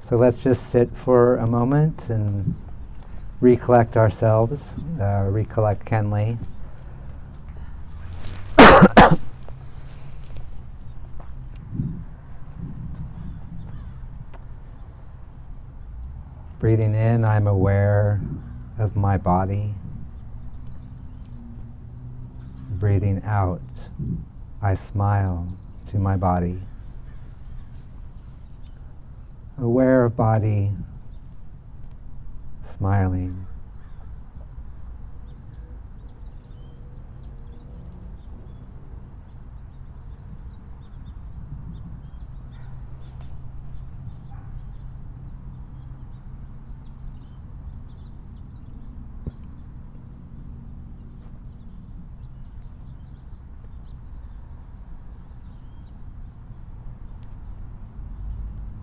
So let's just sit for a moment and recollect ourselves, recollect Kenley. Breathing in, I'm aware of my body. Breathing out, I smile to my body. Aware of body, smiling.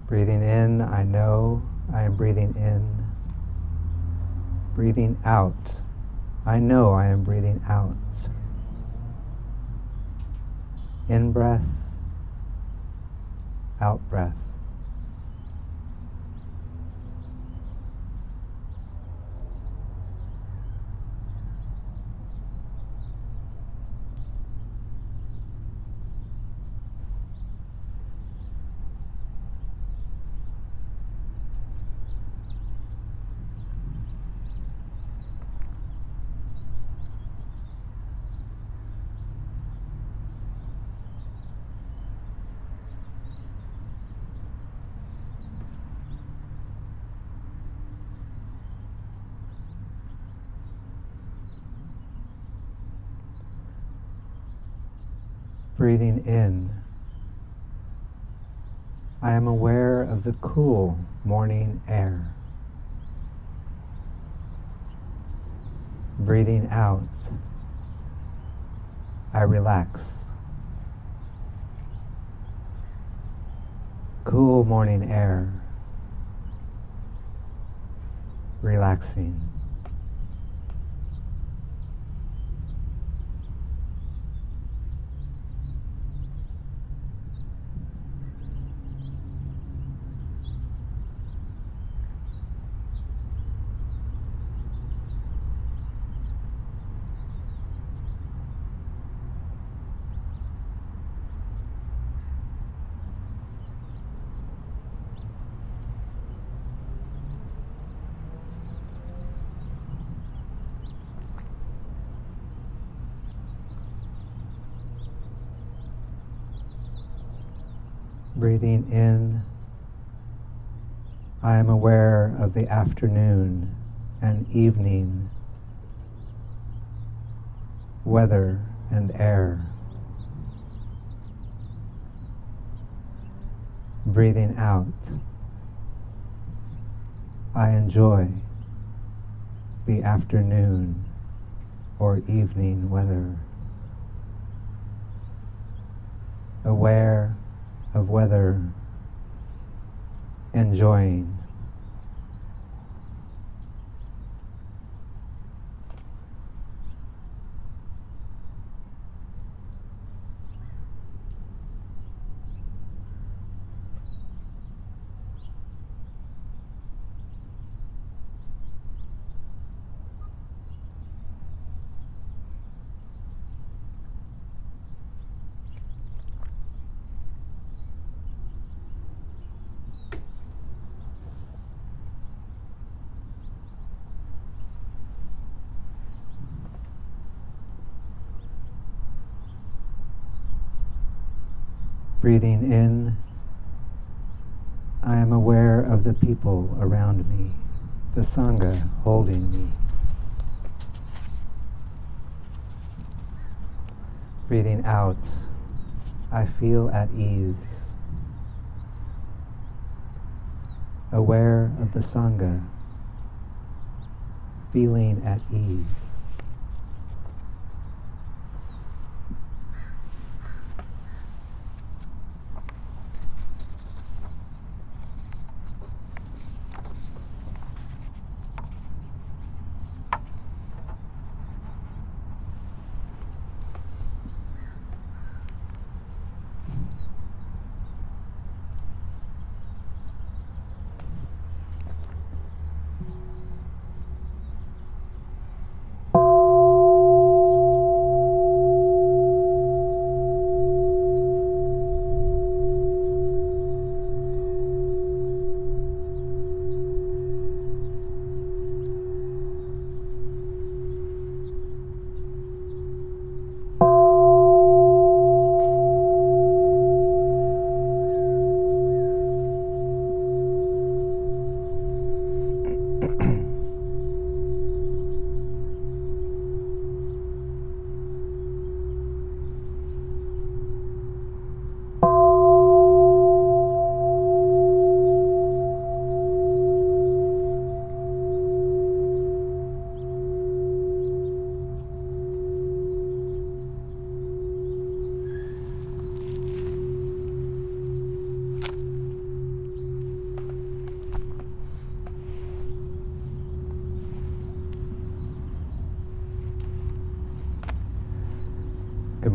Breathing in, I know I am breathing in. Breathing out, I know I am breathing out. In breath, out breath. Breathing in, I am aware of the cool morning air. Breathing out, I relax. Cool morning air, relaxing. Breathing in, I am aware of the afternoon and evening, weather and air. Breathing out, I enjoy the afternoon or evening weather. Aware of weather, enjoying. Breathing in, I am aware of the people around me, the sangha holding me. Breathing out, I feel at ease, aware of the sangha, feeling at ease.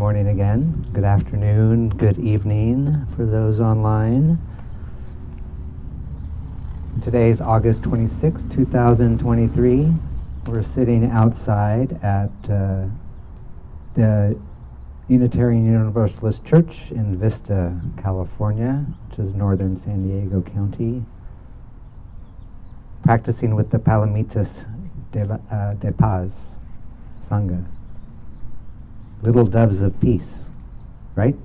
morning again, good afternoon, good evening for those online. Today is August 26, 2023. We're sitting outside at the Unitarian Universalist Church in Vista, California, which is northern San Diego County, practicing with the Palomitas de Paz, sangha. Little doves of peace, right?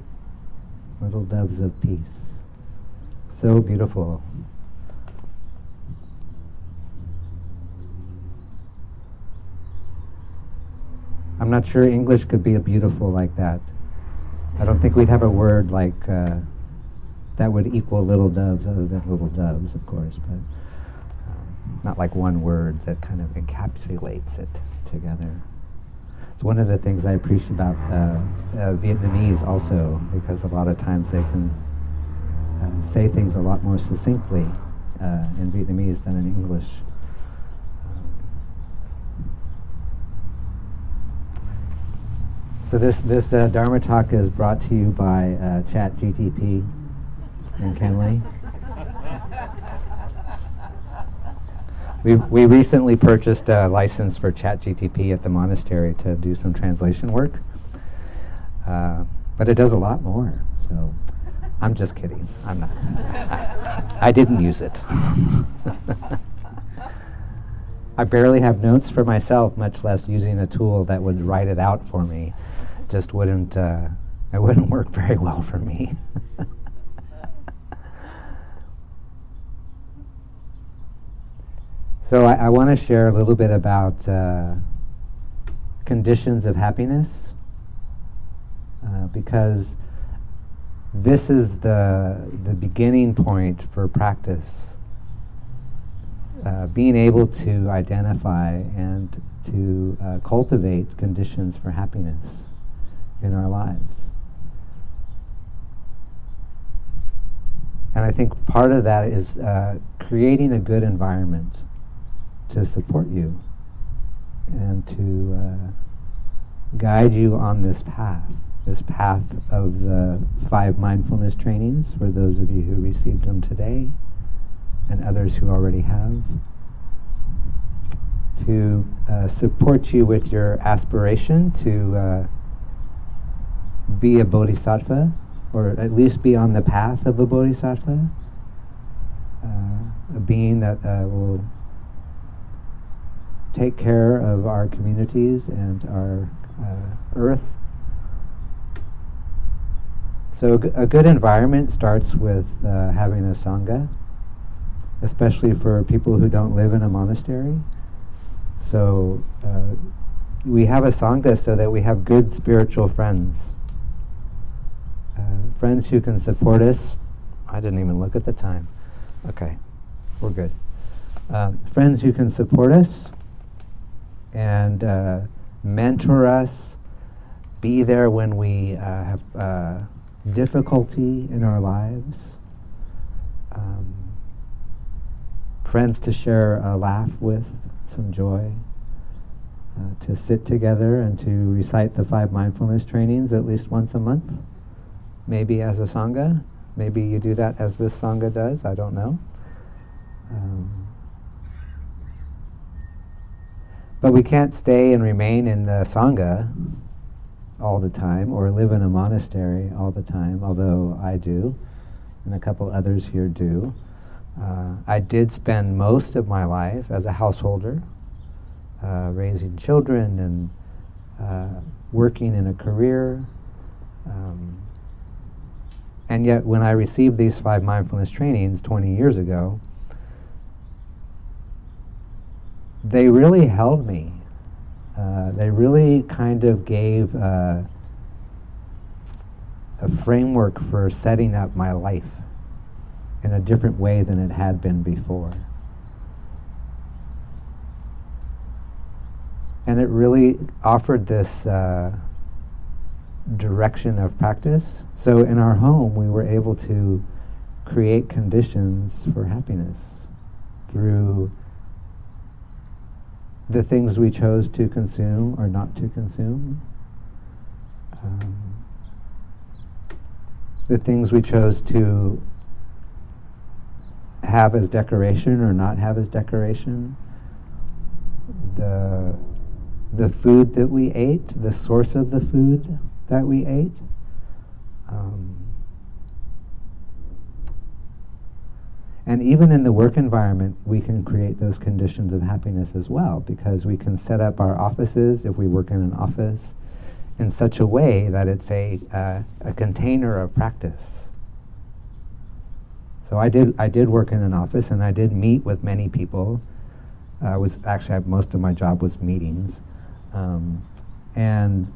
Little doves of peace. So beautiful. I'm not sure English could be a beautiful like that. I don't think we'd have a word like that would equal little doves, other than little doves, of course, but not like one word that kind of encapsulates it together. It's one of the things I appreciate about Vietnamese also, because a lot of times they can say things a lot more succinctly in Vietnamese than in English. So this Dharma talk is brought to you by ChatGTP and Kenley. We recently purchased a license for ChatGTP at the monastery to do some translation work, but it does a lot more. So I'm just kidding. I'm not. I didn't use it. I barely have notes for myself, much less using a tool that would write it out for me. Just wouldn't. It wouldn't work very well for me. So I want to share a little bit about conditions of happiness, because this is the beginning point for practice. Being able to identify and to cultivate conditions for happiness in our lives. And I think part of that is creating a good environment to support you and to guide you on this path of the 5 mindfulness trainings, for those of you who received them today and others who already have, to support you with your aspiration to be a bodhisattva, or at least be on the path of a bodhisattva, a being that will take care of our communities and our earth. So a good environment starts with having a sangha, especially for people who don't live in a monastery. So we have a sangha so that we have good spiritual friends. Friends who can support us. I didn't even look at the time. Okay, we're good. Friends who can support us and mentor us, be there when we have difficulty in our lives, friends to share a laugh with, some joy, to sit together and to recite the 5 mindfulness trainings at least once a month, maybe as a sangha. Maybe you do that as this sangha does, I don't know. But we can't stay and remain in the sangha all the time, or live in a monastery all the time, although I do, and a couple others here do. I did spend most of my life as a householder, raising children and working in a career. And yet when I received these 5 mindfulness trainings 20 years ago, they really held me. They really kind of gave a framework for setting up my life in a different way than it had been before. And it really offered this direction of practice. So in our home, we were able to create conditions for happiness through the things we chose to consume or not to consume. the things we chose to have as decoration or not have as decoration, the food that we ate, the source of the food that we ate. And even in the work environment, we can create those conditions of happiness as well, because we can set up our offices, if we work in an office, in such a way that it's a container of practice. So I did work in an office, and I did meet with many people. Most of my job was meetings, and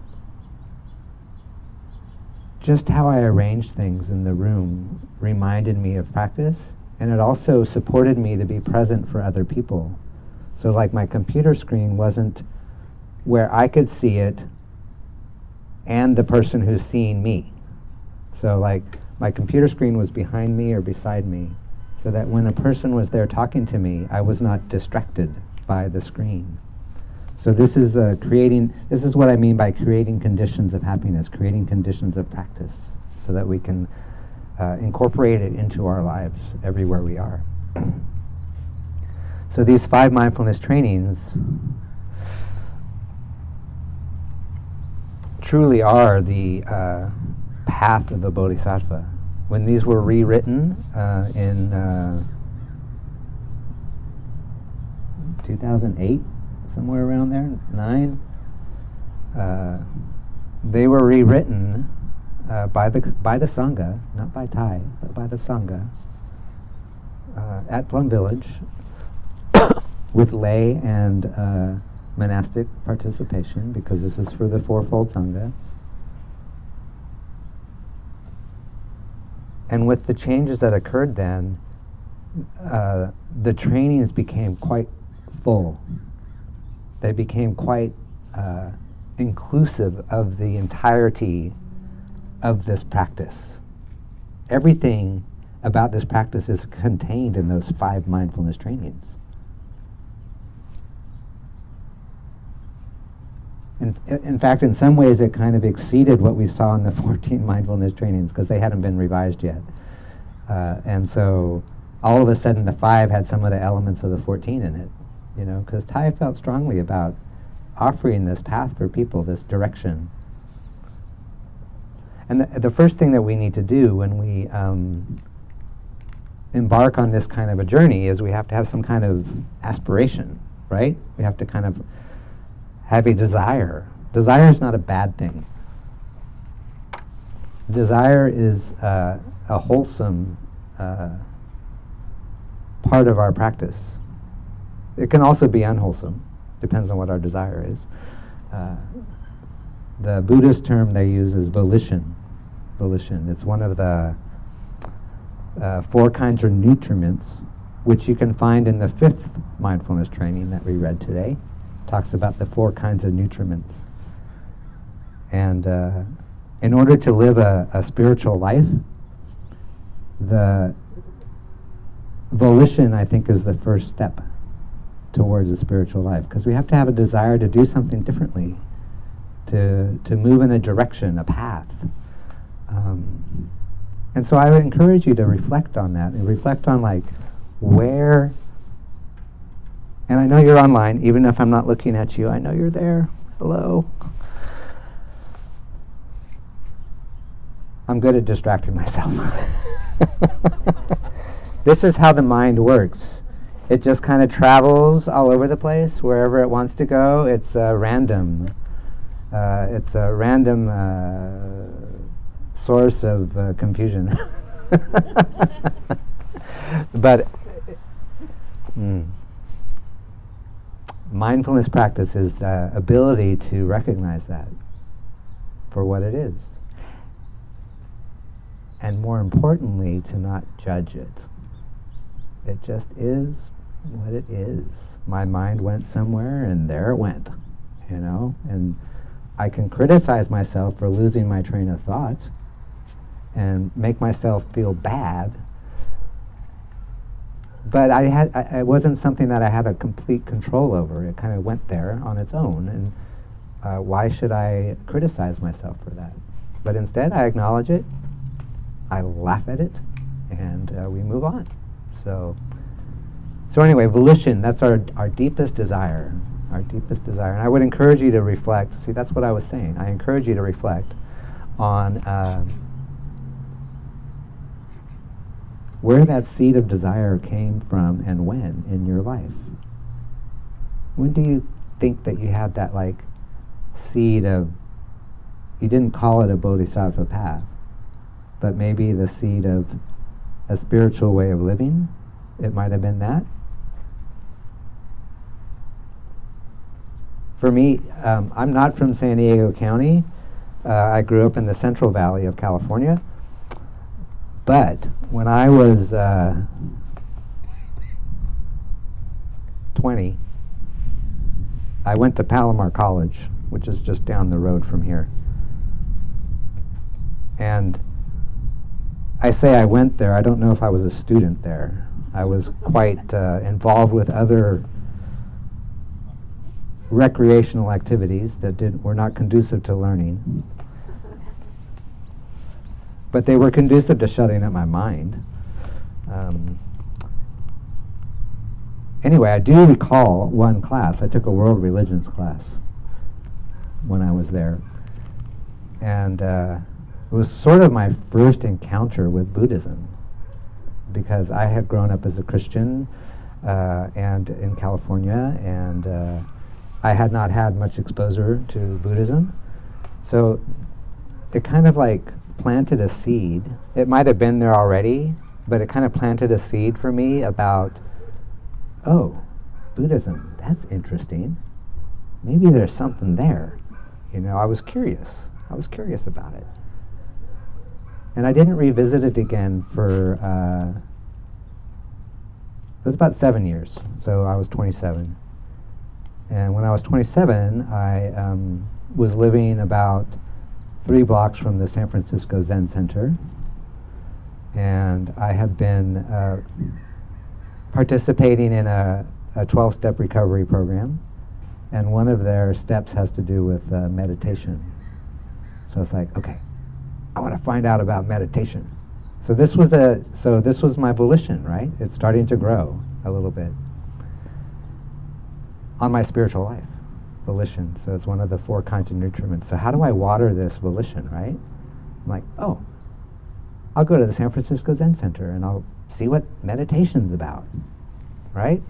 just how I arranged things in the room reminded me of practice, and it also supported me to be present for other people. So like my computer screen wasn't where I could see it and the person who's seeing me. So like my computer screen was behind me or beside me, so that when a person was there talking to me, I was not distracted by the screen. So this is what I mean by creating conditions of happiness, creating conditions of practice, so that we can incorporate it into our lives everywhere we are. So these 5 mindfulness trainings truly are the path of a bodhisattva. When these were rewritten in 2008, somewhere around there, 9, they were rewritten by the sangha, not by Thai, but by the sangha, at Plum Village, with lay and monastic participation, because this is for the Fourfold Sangha. And with the changes that occurred then, the trainings became quite full. They became quite inclusive of the entirety of this practice. Everything about this practice is contained in those 5 mindfulness trainings. In fact, in some ways, it kind of exceeded what we saw in the 14 mindfulness trainings, because they hadn't been revised yet. And so all of a sudden, the 5 had some of the elements of the 14 in it, because Thai felt strongly about offering this path for people, this direction. And the first thing that we need to do when we embark on this kind of a journey is we have to have some kind of aspiration, right? We have to kind of have a desire. Desire is not a bad thing. Desire is a wholesome part of our practice. It can also be unwholesome, depends on what our desire is. The Buddhist term they use is volition. Volition. It's one of the 4 kinds of nutriments, which you can find in the 5th mindfulness training that we read today. Talks about the 4 kinds of nutriments. And in order to live a spiritual life, the volition, I think, is the first step towards a spiritual life, because we have to have a desire to do something differently, to move in a direction, a path. And so I would encourage you to reflect on that, and reflect on where, and I know you're online, even if I'm not looking at you, I know you're there. Hello. I'm good at distracting myself. This is how the mind works. It just kind of travels all over the place, wherever it wants to go. It's random. It's a random source of confusion. But mindfulness practice is the ability to recognize that for what it is. And more importantly, to not judge it. It just is what it is. My mind went somewhere, and there it went, and I can criticize myself for losing my train of thought and make myself feel bad, but it wasn't something that I had a complete control over. It kind of went there on its own, and why should I criticize myself for that? But instead, I acknowledge it, I laugh at it, and we move on. So anyway, volition, that's our deepest desire, our deepest desire. And I would encourage you to reflect. See, that's what I was saying. I encourage you to reflect on where that seed of desire came from and when in your life. When do you think that you had that seed of, you didn't call it a bodhisattva path, but maybe the seed of a spiritual way of living? It might have been that. For me, I'm not from San Diego County. I grew up in the Central Valley of California. But when I was 20, I went to Palomar College, which is just down the road from here. And I say I went there, I don't know if I was a student there. I was quite involved with other recreational activities that were not conducive to learning. But they were conducive to shutting up my mind. Anyway, I do recall one class. I took a world religions class when I was there. And it was sort of my first encounter with Buddhism, because I had grown up as a Christian and in California, and I had not had much exposure to Buddhism. So it kind of planted a seed. It might have been there already, but it kind of planted a seed for me about, oh, Buddhism, that's interesting. Maybe there's something there. I was curious. I was curious about it. And I didn't revisit it again for, it was about 7 years. So I was 27. And when I was 27, I was living about 3 blocks from the San Francisco Zen Center. And I had been participating in a 12-step recovery program. And one of their steps has to do with meditation. So it's like, okay, I want to find out about meditation. So this was my volition, right? It's starting to grow a little bit on my spiritual life. Volition. So it's one of the 4 kinds of nutriments. So how do I water this volition, right? I'm like, oh, I'll go to the San Francisco Zen Center and I'll see what meditation's about, right?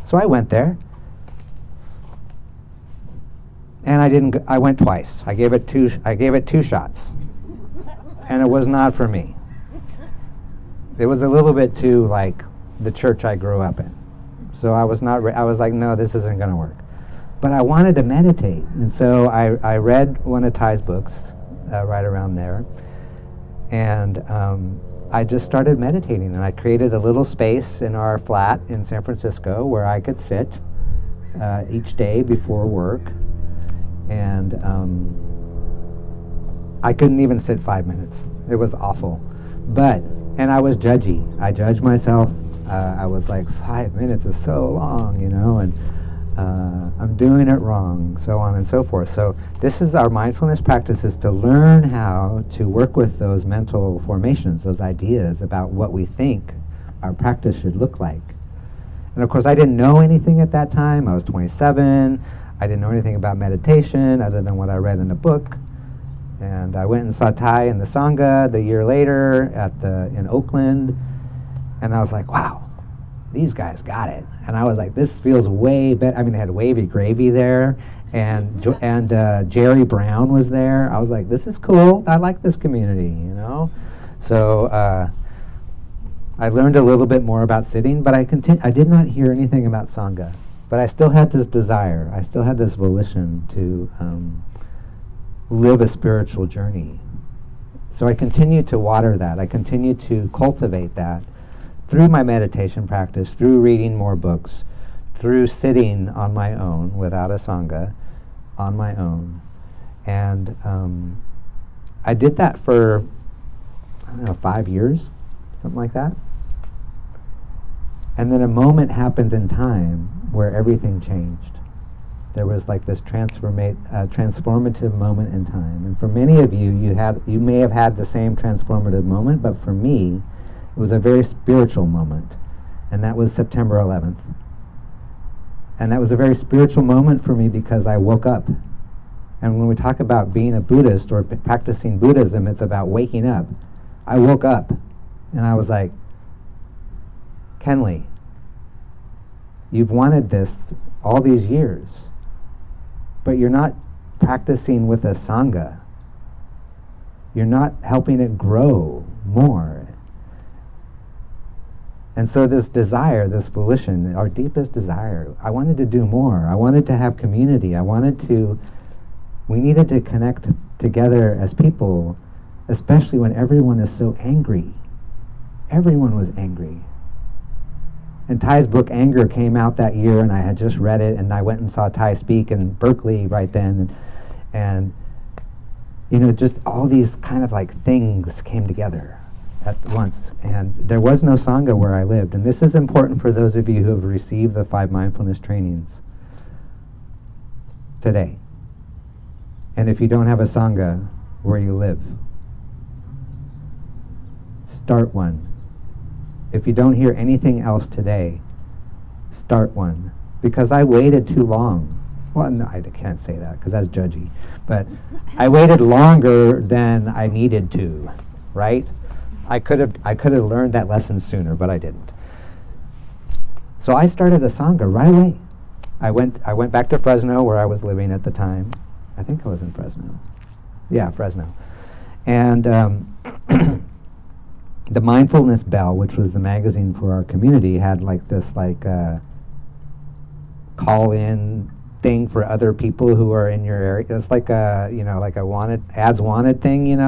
So I went there, and I went twice. I gave it 2 shots, and it was not for me. It was a little bit too like the church I grew up in. So I was like, no, this isn't going to work. But I wanted to meditate, and so I read one of Ty's books right around there, and I just started meditating, and I created a little space in our flat in San Francisco where I could sit each day before work, and I couldn't even sit 5 minutes. It was awful. And I was judgy. I judged myself. I was like, 5 minutes is so long, and I'm doing it wrong, so on and so forth. So this is our mindfulness practice, is to learn how to work with those mental formations, those ideas about what we think our practice should look like. And of course, I didn't know anything at that time. I was 27. I didn't know anything about meditation other than what I read in a book. And I went and saw Thai in the sangha the year later in Oakland, and I was like, wow, these guys got it. And I was like, this feels way better. I mean, they had Wavy Gravy there, and Jerry Brown was there. I was like, this is cool. I like this community, So I learned a little bit more about sitting, but I did not hear anything about sangha. But I still had this desire. I still had this volition to live a spiritual journey. So I continued to water that. I continued to cultivate that through my meditation practice, through reading more books, through sitting on my own without a sangha, on my own. And I did that for, 5 years, something like that. And then a moment happened in time where everything changed. There was like this transformative moment in time. And for many of you, you may have had the same transformative moment, but for me, it was a very spiritual moment. And that was September 11th. And that was a very spiritual moment for me because I woke up. And when we talk about being a Buddhist or practicing Buddhism, it's about waking up. I woke up and I was like, Kenley, you've wanted this all these years, but you're not practicing with a sangha. You're not helping it grow more. And so this desire, this volition, our deepest desire, I wanted to do more. I wanted to have community. We needed to connect together as people, especially when everyone is so angry. Everyone was angry. And Ty's book, Anger, came out that year, and I had just read it, and I went and saw Ty speak in Berkeley right then, and just all these kind of like things came together at once. And there was no sangha where I lived, and this is important for those of you who have received the 5 mindfulness trainings today. And if you don't have a sangha where you live, start one. If you don't hear anything else today, start one. Because I waited too long. Well, no, I can't say that because that's judgy. But I waited longer than I needed to, right? I could have learned that lesson sooner, but I didn't. So I started a sangha right away. I went back to Fresno where I was living at the time. I think I was in Fresno. Yeah, Fresno. And the Mindfulness Bell, which was the magazine for our community, had like this call-in thing for other people who are in your area. It's like a ads wanted thing,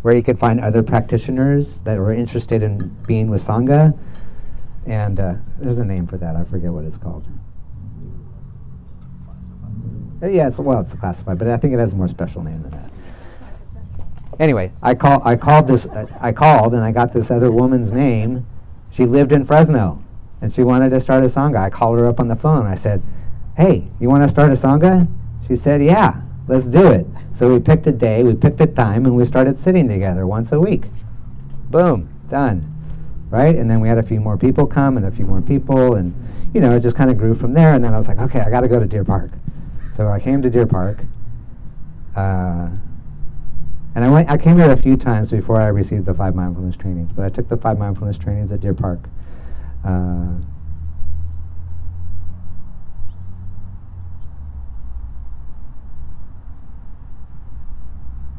where you could find other practitioners that were interested in being with sangha. And there's a name for that. I forget what it's called. Yeah, it's classified, but I think it has a more special name than that. Anyway, I called and I got this other woman's name. She lived in Fresno and she wanted to start a sangha. I called her up on the phone. I said, "Hey, you want to start a sangha?" She said, "Yeah, let's do it." So we picked a day, we picked a time, and we started sitting together once a week. Boom, done. Right? And then we had a few more people come and a few more people, and it just kind of grew from there. And then I was like, okay, I got to go to Deer Park. So I came to Deer Park. And I came here a few times before I received the 5 mindfulness trainings, but I took the 5 mindfulness trainings at Deer Park. And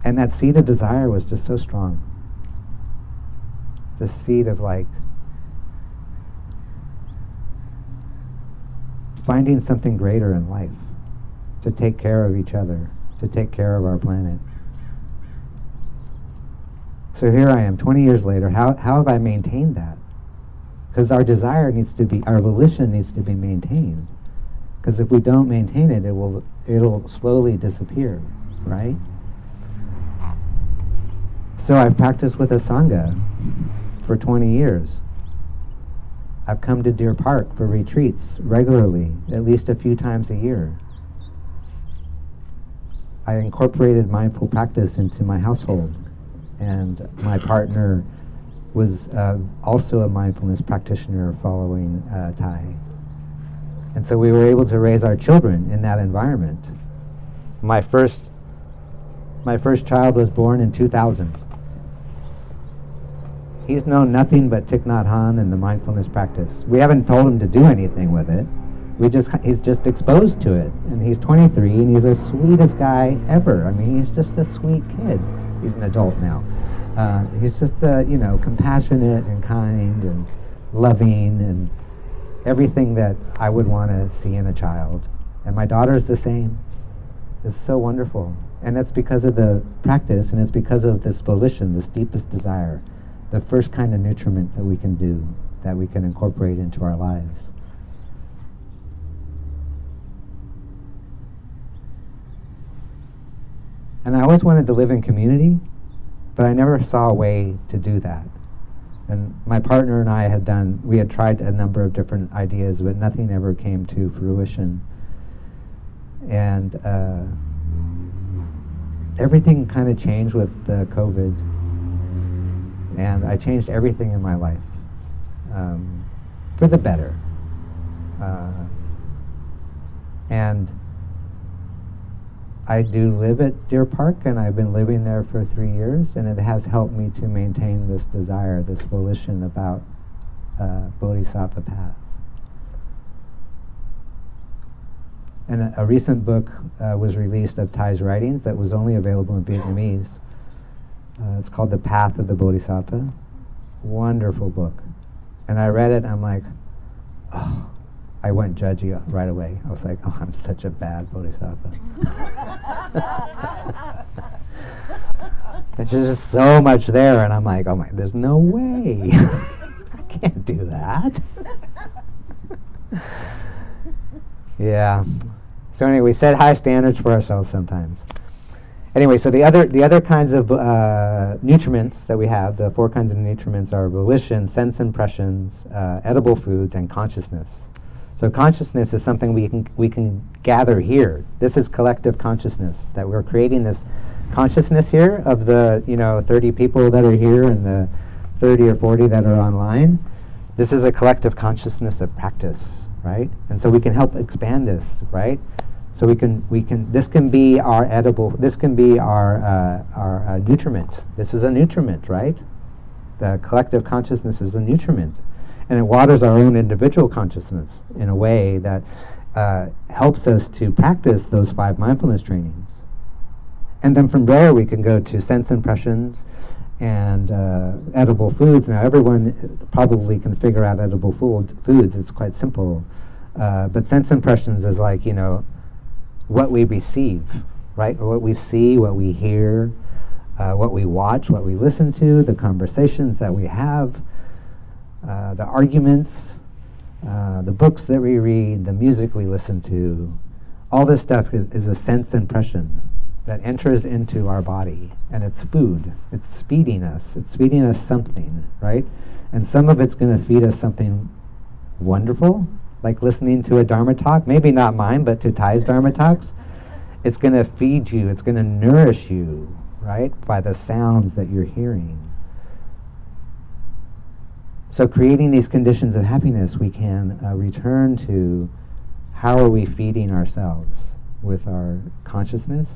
that seed of desire was just so strong. The seed of finding something greater in life, to take care of each other, to take care of our planet. So here I am, 20 years later. How have I maintained that? Because our volition needs to be maintained. Because if we don't maintain it, it'll slowly disappear, right? So I've practiced with a sangha for 20 years. I've come to Deer Park for retreats regularly, at least a few times a year. I incorporated mindful practice into my household. And my partner was also a mindfulness practitioner following Thai. And so we were able to raise our children in that environment. My first child was born in 2000. He's known nothing but Thich Nhat Hanh and the mindfulness practice. We haven't told him to do anything with it. He's just exposed to it. And he's 23, and he's the sweetest guy ever. I mean, he's just a sweet kid. He's an adult now. He's just, compassionate and kind and loving and everything that I would want to see in a child. And my daughter's the same. It's so wonderful. And that's because of the practice, and it's because of this volition, this deepest desire, the first kind of nutriment that we can do, that we can incorporate into our lives. And I always wanted to live in community, but I never saw a way to do that. And my partner and I we had tried a number of different ideas, but nothing ever came to fruition. And everything kind of changed with COVID, and I changed everything in my life for the better. And I do live at Deer Park, and I've been living there for 3 years, and it has helped me to maintain this desire, this volition about bodhisattva path. And a recent book was released of Thai's writings that was only available in Vietnamese. It's called The Path of the Bodhisattva. Wonderful book. And I read it, and I'm like, oh, I went judgy right away. I was like, oh, I'm such a bad bodhisattva. There's just so much there, and I'm like, oh my, there's no way. I can't do that. Yeah. So anyway, we set high standards for ourselves sometimes. Anyway, so the other kinds of nutriments that we have, the 4 kinds of nutriments are volition, sense impressions, edible foods, and consciousness. So consciousness is something we can gather here. This is collective consciousness, that we're creating this consciousness here of the 30 people that are here and the 30 or 40 that are online. This is a collective consciousness of practice, right? And so we can help expand this, right? So we can this can be our edible, this can be our nutriment. This is a nutriment, right? The collective consciousness is a nutriment. And it waters our own individual consciousness in a way that helps us to practice those 5 mindfulness trainings. And then from there we can go to sense impressions and edible foods. Now everyone probably can figure out edible foods. It's quite simple. But sense impressions is like, what we receive, right? Or what we see, what we hear, what we watch, what we listen to, the conversations that we have, the arguments, the books that we read, the music we listen to. All this stuff is a sense impression that enters into our body, and it's food. It's feeding us. It's feeding us something, right? And some of it's going to feed us something wonderful, like listening to a Dharma talk, maybe not mine, but to Thai's Dharma talks. It's going to feed you, it's going to nourish you, right, by the sounds that you're hearing. So creating these conditions of happiness, we can return to how are we feeding ourselves with our consciousness,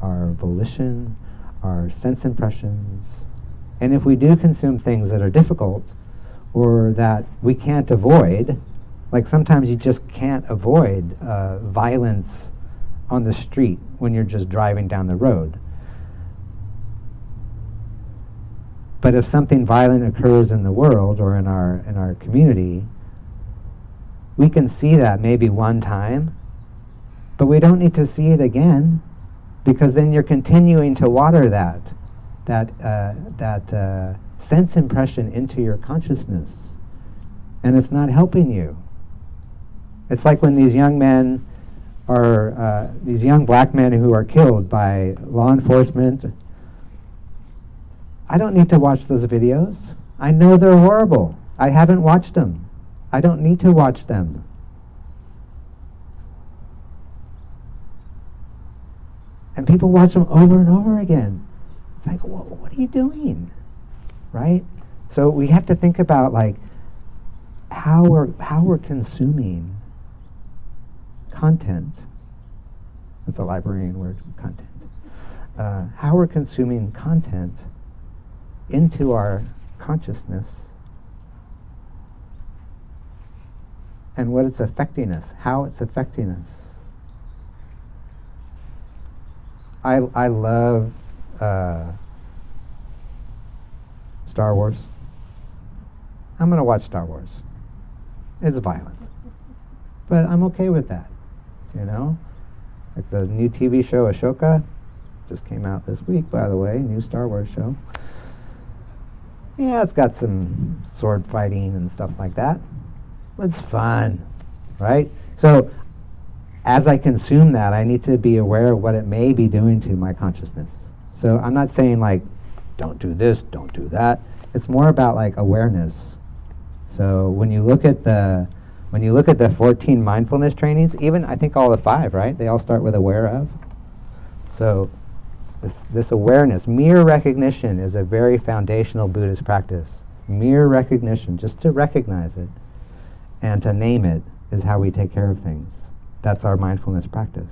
our volition, our sense impressions. And if we do consume things that are difficult or that we can't avoid, like sometimes you just can't avoid violence on the street when you're just driving down the road. But if something violent occurs in the world or in our community, we can see that maybe one time, but we don't need to see it again, because then you're continuing to water that sense impression into your consciousness, and it's not helping you. It's like when these young men are, these young black men who are killed by law enforcement. I don't need to watch those videos. I know they're horrible. I haven't watched them. I don't need to watch them. And people watch them over and over again. It's like, what are you doing? Right? So we have to think about like how we're consuming content. That's a librarian word, content. How we're consuming content into our consciousness and what it's affecting us, how it's affecting us. I love Star Wars. I'm going to watch Star Wars. It's violent. But I'm okay with that, you know? Like the new TV show Ashoka, just came out this week, by the way, new Star Wars show. Yeah, it's got some sword fighting and stuff like that. It's fun, right? So as I consume that, I need to be aware of what it may be doing to my consciousness. So I'm not saying like, don't do this, don't do that. It's more about like awareness. So when you look at the When you look at the 14 mindfulness trainings, even I think all the 5, right? They all start with aware of. So this awareness, mere recognition, is a very foundational Buddhist practice. Mere recognition, just to recognize it and to name it, is how we take care of things. That's our mindfulness practice.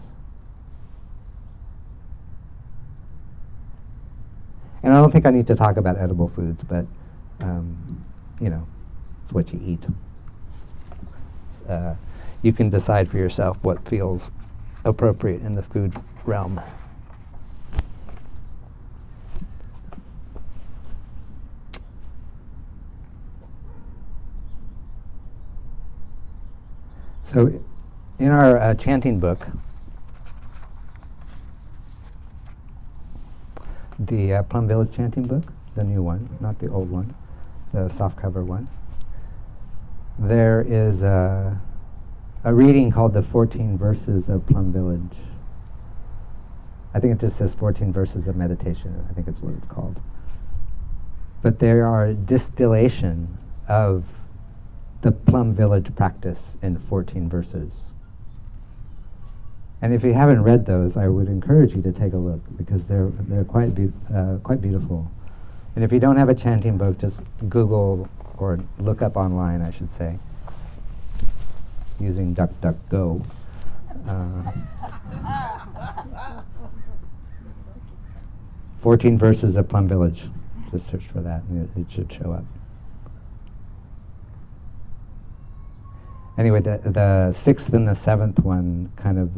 And I don't think I need to talk about edible foods, but it's what you eat. You can decide for yourself what feels appropriate in the food realm. So in our chanting book, the Plum Village chanting book, the new one, not the old one, the softcover one, there is a reading called the 14 Verses of Plum Village. I think it just says 14 Verses of Meditation. I think it's what it's called. But they are a distillation of the Plum Village practice in 14 verses. And if you haven't read those, I would encourage you to take a look, because they're quite beautiful. And if you don't have a chanting book, just Google or look up online, I should say, using DuckDuckGo. 14 Verses of Plum Village. Just search for that, and it should show up. Anyway, the 6th and the 7th one kind of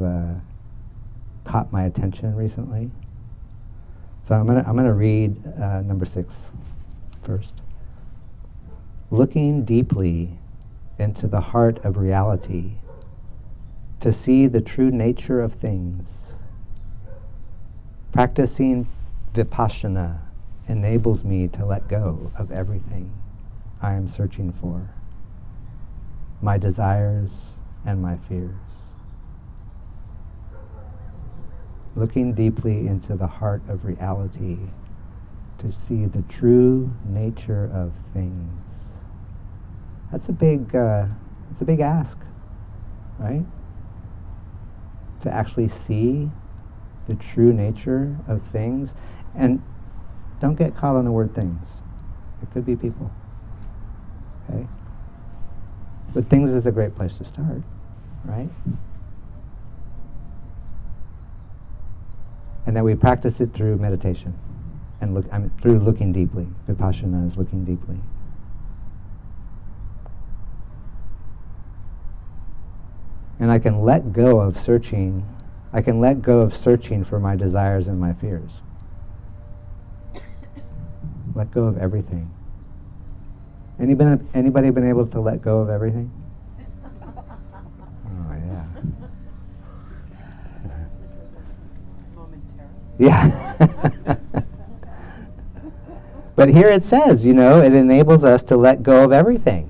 caught my attention recently. So I'm gonna read number 6 first. Looking deeply into the heart of reality to see the true nature of things. Practicing vipashyana enables me to let go of everything I am searching for, my desires and my fears. Looking deeply into the heart of reality to see the true nature of things. That's a big ask, right? To actually see the true nature of things. And don't get caught on the word things. It could be people, okay? But things is a great place to start, right? And that we practice it through meditation and through looking deeply. Vipassana is looking deeply. And I can let go of searching. I can let go of searching for my desires and my fears. Let go of everything. Anybody been able to let go of everything? Oh yeah. Yeah. But here it says, it enables us to let go of everything.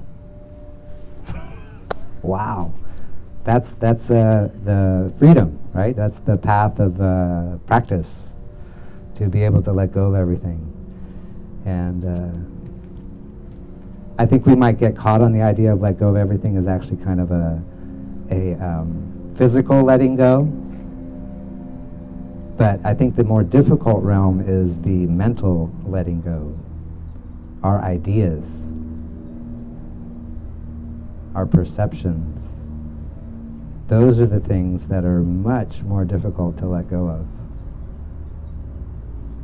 Wow. That's the freedom, right? That's the path of practice, to be able to let go of everything. And I think we might get caught on the idea of let go of everything as actually kind of a physical letting go. But I think the more difficult realm is the mental letting go. Our ideas, our perceptions. Those are the things that are much more difficult to let go of.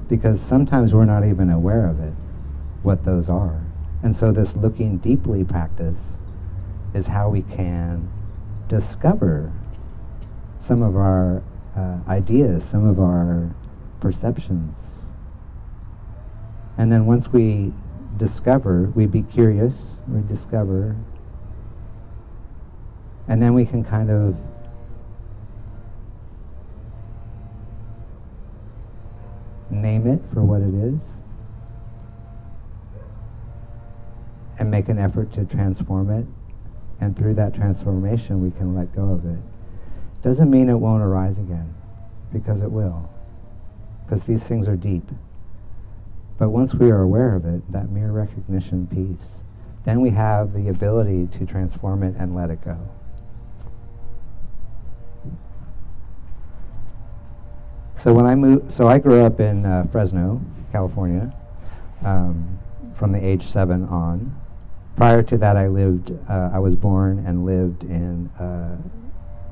Because sometimes we're not even aware of it, what those are. And so this looking deeply practice is how we can discover some of our ideas, some of our perceptions. And then once we discover, we be curious, we discover, and then we can kind of name it for what it is and make an effort to transform it. And through that transformation, we can let go of it. Doesn't mean it won't arise again, because it will, because these things are deep. But once we are aware of it, that mere recognition piece, then we have the ability to transform it and let it go. So when I moved, so I grew up in Fresno, California, from the age 7 on. Prior to that, I was born and lived in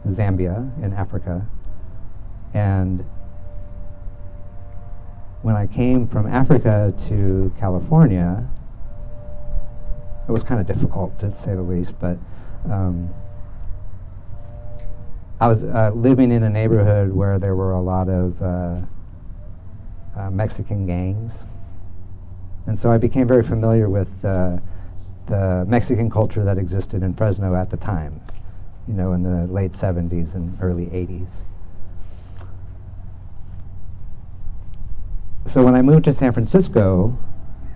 Zambia in Africa. And when I came from Africa to California, it was kind of difficult, to say the least, but I was living in a neighborhood where there were a lot of Mexican gangs. And so I became very familiar with the Mexican culture that existed in Fresno at the time, you know, in the late 70s and early 80s. So when I moved to San Francisco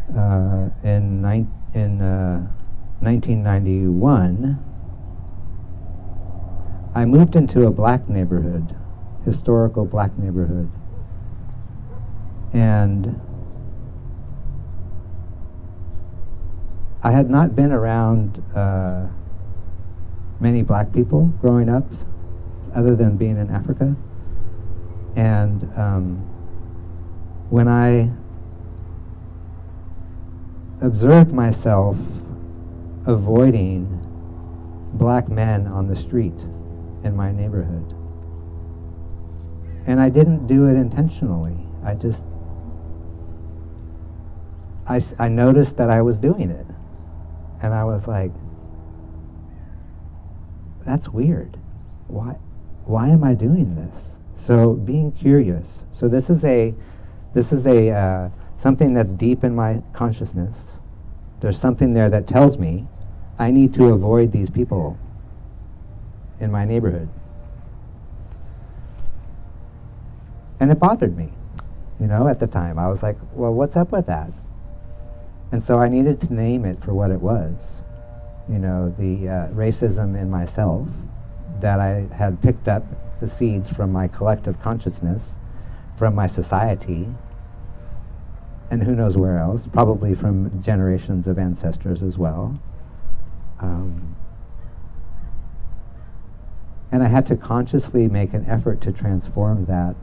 in 1991, I moved into a black neighborhood, historical black neighborhood. And I had not been around many black people growing up, other than being in Africa. And when I observed myself avoiding black men on the street in my neighborhood, and I didn't do it intentionally. I noticed that I was doing it, and I was like, that's weird. Why am I doing this? So being curious. So this is something that's deep in my consciousness. There's something there that tells me I need to avoid these people in my neighborhood. And it bothered me, you know, at the time. I was like, well, what's up with that? And so I needed to name it for what it was. You know, the racism in myself, that I had picked up the seeds from my collective consciousness, from my society, and who knows where else, probably from generations of ancestors as well. And I had to consciously make an effort to transform that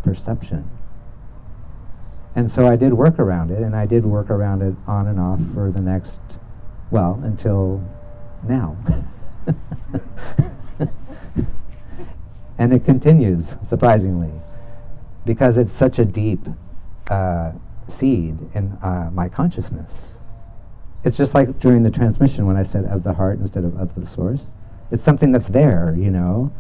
perception. And so I did work around it, and I did work around it on and off for the next, well, until now. And it continues, surprisingly, because it's such a deep seed in my consciousness. It's just like during the transmission when I said of the heart instead of the source. It's something that's there, you know.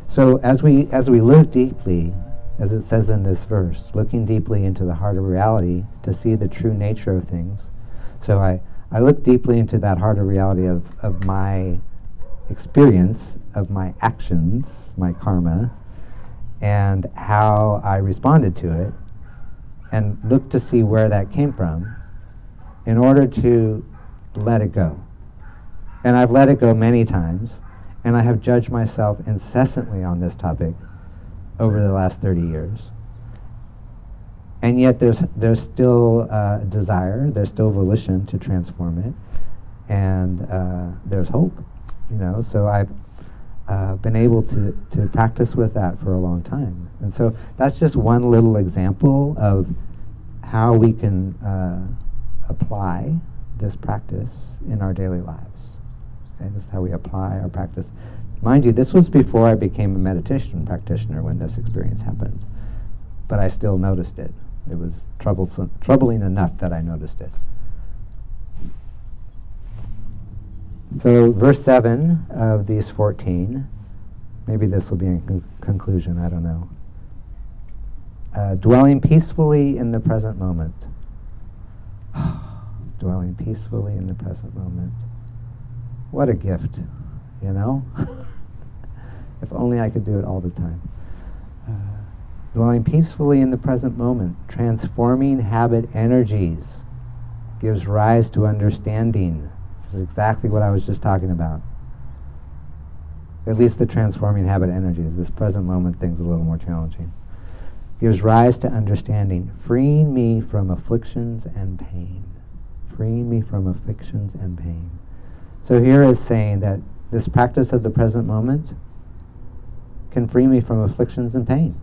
So as we look deeply, as it says in this verse, looking deeply into the heart of reality to see the true nature of things. So I look deeply into that heart of reality of my experience, of my actions, my karma, and how I responded to it, and look to see where that came from in order to let it go. And I've let it go many times, and I have judged myself incessantly on this topic over the last 30 years. And yet there's still desire, there's still volition to transform it, and there's hope, you know. So I've been able to practice with that for a long time. And so that's just one little example of how we can apply this practice in our daily lives. Okay, this is how we apply our practice. Mind you, this was before I became a meditation practitioner when this experience happened. But I still noticed it. It was troubling enough that I noticed it. So verse 7 of these 14, maybe this will be in conclusion, I don't know. Dwelling peacefully in the present moment. Dwelling peacefully in the present moment. What a gift, you know? If only I could do it all the time. Dwelling peacefully in the present moment, transforming habit energies, gives rise to understanding. This is exactly what I was just talking about. At least the transforming habit energies. This present moment thing's a little more challenging. Gives rise to understanding, freeing me from afflictions and pain. free me from afflictions and pain. So here is saying that this practice of the present moment can free me from afflictions and pain.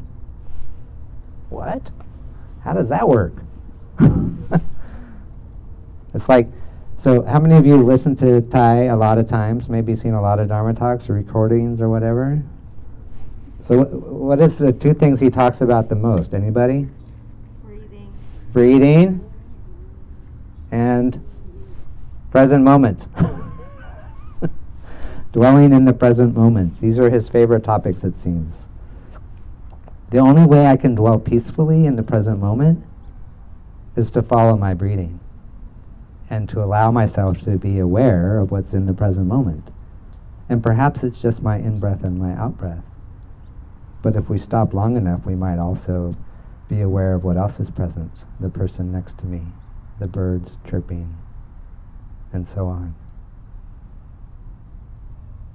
What? How does that work? It's like, so how many of you listen to Thai a lot of times, maybe seen a lot of Dharma talks or recordings or whatever? So what is the two things he talks about the most? Anybody? Breathing and present moment. Dwelling in the present moment. These are his favorite topics, it seems. The only way I can dwell peacefully in the present moment is to follow my breathing and to allow myself to be aware of what's in the present moment. And perhaps it's just my in-breath and my out-breath. But if we stop long enough, we might also be aware of what else is present, the person next to me, the birds chirping, and so on.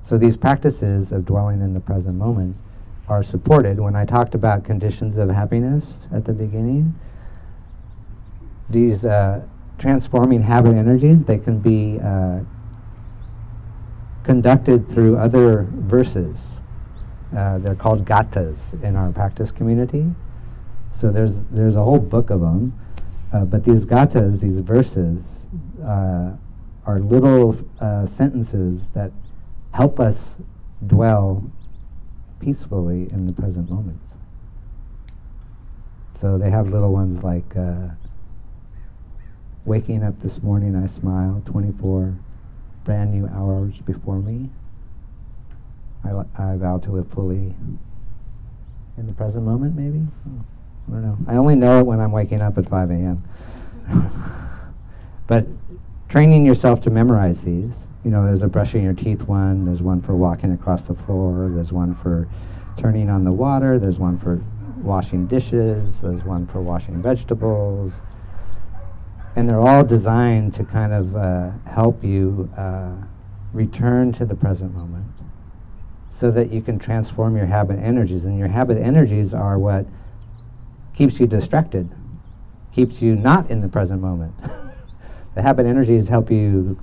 So these practices of dwelling in the present moment are supported. When I talked about conditions of happiness at the beginning, these transforming habit energies, they can be conducted through other verses. They're called gathas in our practice community. So there's a whole book of them, but these gathas, these verses, are little sentences that help us dwell peacefully in the present moment. So they have little ones like, waking up this morning I smile, 24 brand new hours before me. I vow to live fully in the present moment, maybe? I don't know. I only know it when I'm waking up at 5 a.m. But training yourself to memorize these. You know, there's a brushing your teeth one, there's one for walking across the floor, there's one for turning on the water, there's one for washing dishes, there's one for washing vegetables. And they're all designed to kind of help you return to the present moment so that you can transform your habit energies. And your habit energies are what keeps you distracted, keeps you not in the present moment. The habit energies help you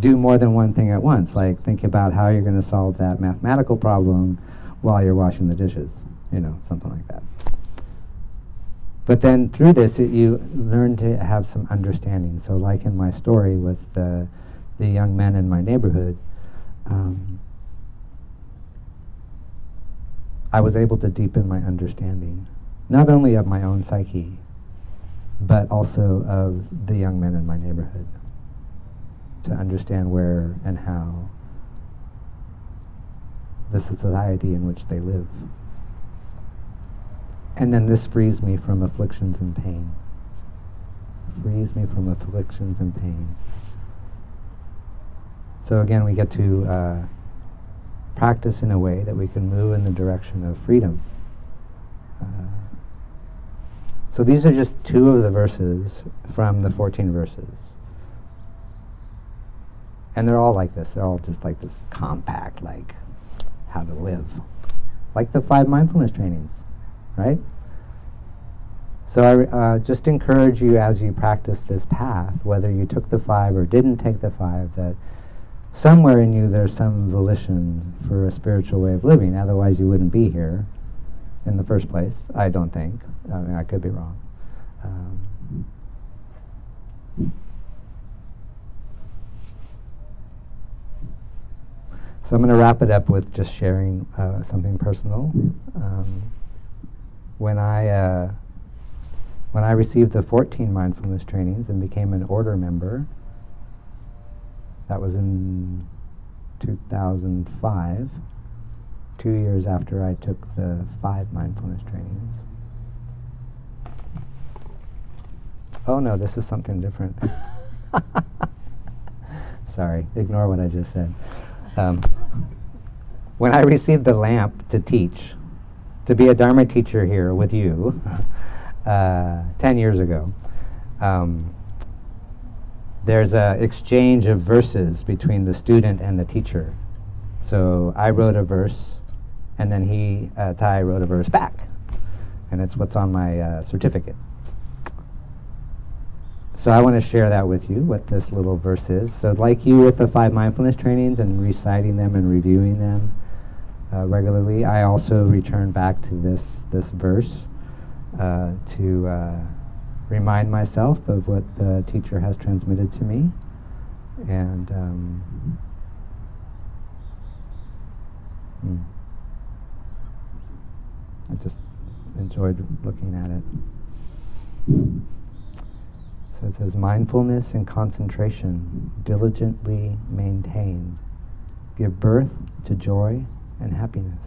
do more than one thing at once, like think about how you're going to solve that mathematical problem while you're washing the dishes, you know, something like that. But then through this, you learn to have some understanding. So like in my story with the young men in my neighborhood, I was able to deepen my understanding, not only of my own psyche, but also of the young men in my neighborhood, to understand where and how the society in which they live. And then this frees me from afflictions and pain. Frees me from afflictions and pain. So again, we get to practice in a way that we can move in the direction of freedom. So these are just two of the verses from the 14 verses. And they're all like this. They're all just like this compact, like how to live. Like the 5 mindfulness trainings, right? So I just encourage you as you practice this path, whether you took the 5 or didn't take the 5, that somewhere in you there's some volition for a spiritual way of living. Otherwise you wouldn't be here in the first place, I don't think. I mean, I could be wrong. So I'm going to wrap it up with just sharing something personal. When I received the 14 mindfulness trainings and became an order member, that was in 2005, 2 years after I took the 5 mindfulness trainings. Oh no, this is something different. Sorry, ignore what I just said. When I received the lamp to teach, to be a Dharma teacher here with you, 10 years ago, there's an exchange of verses between the student and the teacher. So I wrote a verse, and then Thai wrote a verse back. And it's what's on my certificate. So I want to share that with you, what this little verse is. So like you with the 5 mindfulness trainings and reciting them and reviewing them regularly, I also return back to this verse to remind myself of what the teacher has transmitted to me. And I just enjoyed looking at it. So it says, mindfulness and concentration diligently maintained give birth to joy and happiness.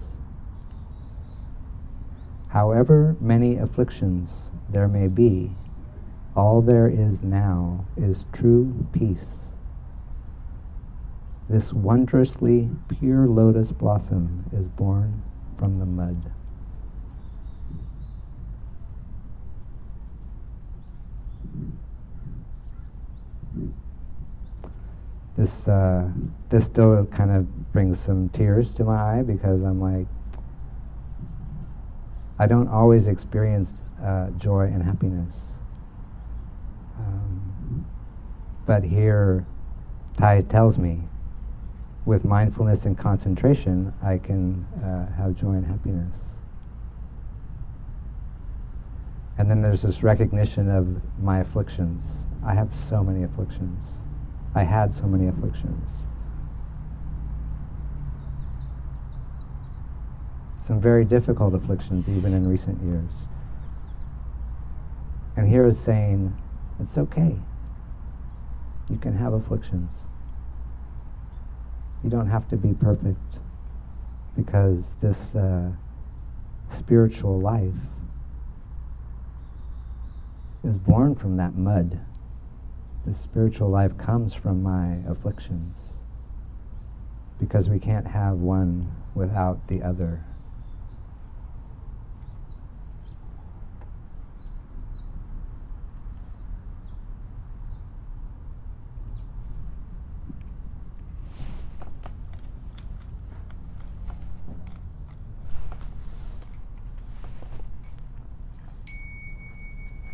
However many afflictions there may be, all there is now is true peace. This wondrously pure lotus blossom is born from the mud. This still kind of brings some tears to my eye, because I'm like, I don't always experience joy and happiness. But here, Thai tells me, with mindfulness and concentration, I can have joy and happiness. And then there's this recognition of my afflictions. I have so many afflictions. I had so many afflictions. Some very difficult afflictions, even in recent years. And here is saying, it's okay. You can have afflictions. You don't have to be perfect, because this spiritual life is born from that mud. This spiritual life comes from my afflictions, because we can't have one without the other.